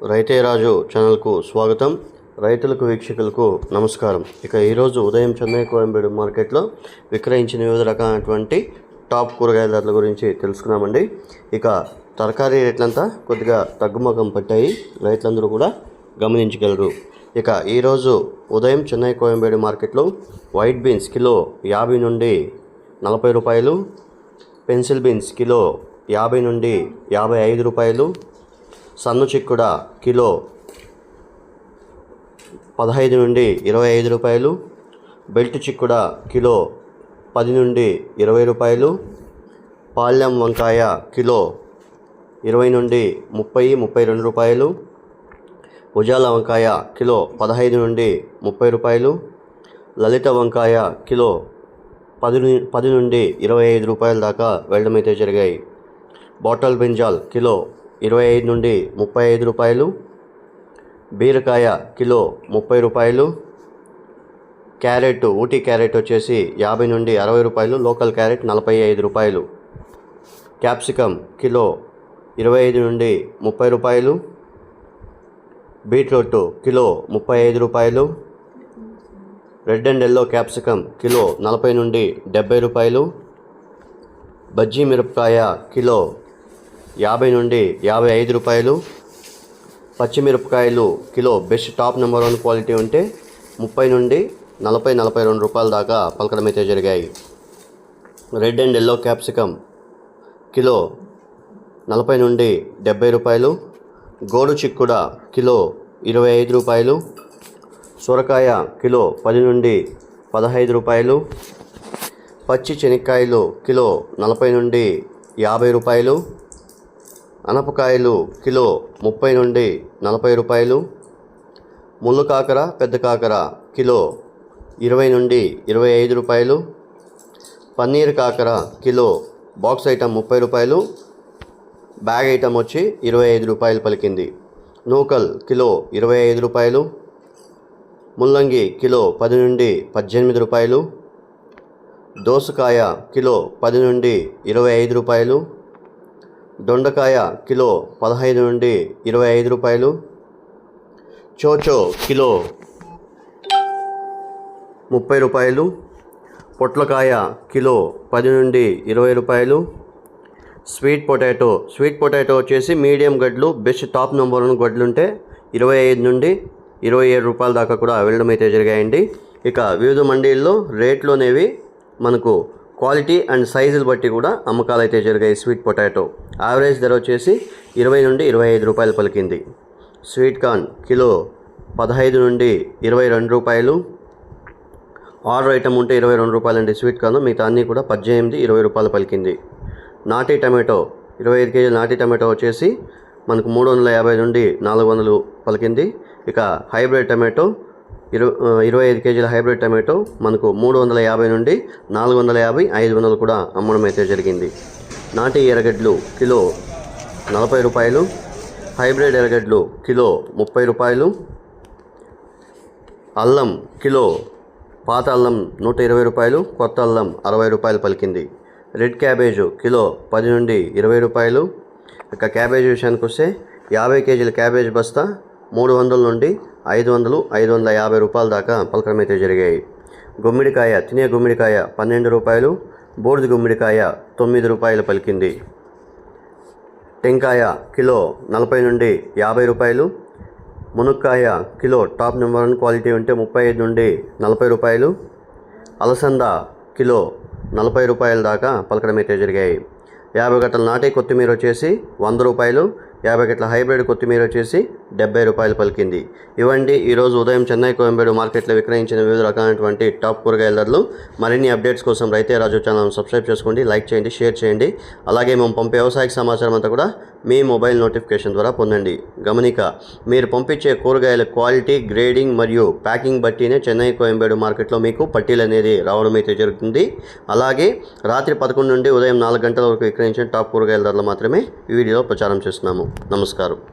రైతే రాజు ఛానల్కు స్వాగతం. రైతులకు వీక్షకులకు నమస్కారం. ఇక ఈరోజు ఉదయం చెన్నై కోయంబేడు మార్కెట్లో విక్రయించిన వివిధ రకాలైనటువంటి టాప్ కూరగాయల ధరల గురించి తెలుసుకున్నామండి. ఇక తరకారీ రేట్లంతా కొద్దిగా తగ్గుముఖం పట్టాయి, రైతులందరూ కూడా గమనించగలరు. ఇక ఈరోజు ఉదయం చెన్నై కోయంబేడు మార్కెట్లో వైట్ బీన్స్ కిలో 50 నుండి 40 రూపాయలు, పెన్సిల్ బీన్స్ కిలో 50 నుండి 55 రూపాయలు, సన్ను చిక్కుడ కిలో 15 నుండి 25 రూపాయలు, బెల్ట్ చిక్కుడ కిలో 10 నుండి 20 రూపాయలు, పాల్యం వంకాయ కిలో 20 నుండి 32 రూపాయలు, ఉజాల వంకాయ కిలో 15 నుండి 30 రూపాయలు, లలిత వంకాయ కిలో 10 నుండి 25 రూపాయల దాకా వెళ్ళడం అయితే జరిగాయి. బాటల్ బ్రింజాల్ కిలో 25 నుండి 35 రూపాయలు, బీరకాయ కిలో 30 రూపాయలు, క్యారెట్ ఊటీ క్యారెట్ వచ్చేసి 50 నుండి 60 రూపాయలు, లోకల్ క్యారెట్ 45 రూపాయలు, క్యాప్సికమ్ కిలో 25 నుండి 30 రూపాయలు, బీట్రూట్ కిలో 35 రూపాయలు, red and yellow capsicum kilo 40 నుండి 70 రూపాయలు, బజ్జీ మిరపకాయ కిలో 50 నుండి 55 రూపాయలు, పచ్చిమిరపకాయలు kilo best top number 1 quality ఉంటే 30 నుండి 42 రూపాయల దాకా పలకడం అయితే జరిగాయి. Red and yellow capsicum kilo 40 నుండి 70 రూపాయలు, గోడు చిక్కుడ కిలో 25 రూపాయలు, సొరకాయ కిలో 10 నుండి 15 రూపాయలు, పచ్చి శనక్కాయలు కిలో 40 నుండి 50 రూపాయలు, అనపకాయలు కిలో 30 నుండి 40 రూపాయలు, ముళ్ళు కాకర పెద్ద కాకర కిలో 20 నుండి 25 రూపాయలు, పన్నీర్ కాకర కిలో బాక్స్ ఐటమ్ 30 రూపాయలు, బ్యాగ్ ఐటమ్ వచ్చి 25 రూపాయలు పలికింది. నూకల్ కిలో 25 రూపాయలు, ముల్లంగి కిలో 10 నుండి 18 రూపాయలు, దోసకాయ కిలో 10 నుండి 25 రూపాయలు, దొండకాయ కిలో 15 నుండి 25 రూపాయలు, చోచో కిలో 30 రూపాయలు, పొట్లకాయ కిలో 10 నుండి 20 రూపాయలు, స్వీట్ పొటాటో వచ్చేసి మీడియం గడ్లు బెస్ట్ టాప్ నెంబర్ 1 గడ్లు ఉంటే 25 నుండి 27 రూపాయల దాకా కూడా వెళ్ళడం అయితే జరిగాయండి. ఇక వివిధ మండీల్లో రేట్లు అనేవి మనకు క్వాలిటీ అండ్ సైజులు బట్టి కూడా అమ్మకాలు అయితే జరిగాయి. స్వీట్ పొటాటో యావరేజ్ ధర వచ్చేసి 20 నుండి 25 రూపాయలు పలికింది. స్వీట్ కార్న్ కిలో 15 నుండి 22 రూపాయలు, ఆర్డర్ ఐటమ్ ఉంటే 22 రూపాయలు అండి స్వీట్ కార్న్, మిగతా అన్నీ కూడా 18-20 రూపాయలు పలికింది. నాటి టమాటో 25 కేజీల నాటి టమాటో వచ్చేసి మనకు 350 నుండి 400 పలికింది. ఇక హైబ్రిడ్ టమాటో 25 కేజీల హైబ్రిడ్ టమాటో మనకు 350 నుండి 450, 500 కూడా అమ్మడం అయితే జరిగింది. నాటి ఎర్రగడ్డలు కిలో 40 రూపాయలు, హైబ్రిడ్ ఎర్రగడ్డలు కిలో 30 రూపాయలు, అల్లం కిలో పాత అల్లం 120 రూపాయలు, కొత్త అల్లం 60 రూపాయలు పలికింది. రెడ్ క్యాబేజు కిలో 10 నుండి 20 రూపాయలు. ఇక క్యాబేజీ విషయానికి వస్తే 50 కేజీల క్యాబేజ్ బస్తా 300 నుండి 500, 550 రూపాయల దాకా పలకడం అయితే జరిగాయి. గుమ్మిడికాయ తినే గుమ్మిడికాయ 12 రూపాయలు, బూడిద గుమ్మిడికాయ 9 రూపాయలు పలికింది. టెంకాయ కిలో 40 నుండి 50 రూపాయలు, మునక్కాయ కిలో టాప్ నెంబర్ 1 క్వాలిటీ ఉంటే 35 నుండి 40 రూపాయలు, అలసంద కిలో 40 రూపాయల దాకా పలకడం అయితే జరిగాయి. 50 గంటల నాటి కొత్తిమీర వచ్చేసి 100 రూపాయలు, 50 గంటల హైబ్రిడ్ కొత్తిమీర వచ్చేసి 70 రూపాయలు పలికింది. ఇవండి ఈరోజు ఉదయం చెన్నై కోయంబేడు మార్కెట్లో విక్రయించిన వివిధ రకాలైనటువంటి టాప్ కూరగాయల ధరలు. మరిన్ని అప్డేట్స్ కోసం రైతే రాజు ఛానల్ సబ్స్క్రైబ్ చేసుకోండి, లైక్ చేయండి, షేర్ చేయండి. అలాగే మేము పంపే వ్యవసాయ సమాచారం అంతా కూడా మీ మొబైల్ నోటిఫికేషన్ ద్వారా పొందండి. గమనిక, మీరు పంపించే కూరగాయల క్వాలిటీ, గ్రేడింగ్ మరియు ప్యాకింగ్ బట్టినే చెన్నై కోయంబేడు మార్కెట్లో మీకు పట్టీలు అనేది రావడం అయితే జరుగుతుంది. అలాగే రాత్రి 11 నుండి ఉదయం 4 గంటల వరకు విక్రయించిన టాప్ కూరగాయల ధరలు మాత్రమే ఈ వీడియోలో ప్రచారం చేస్తున్నాము. నమస్కారం.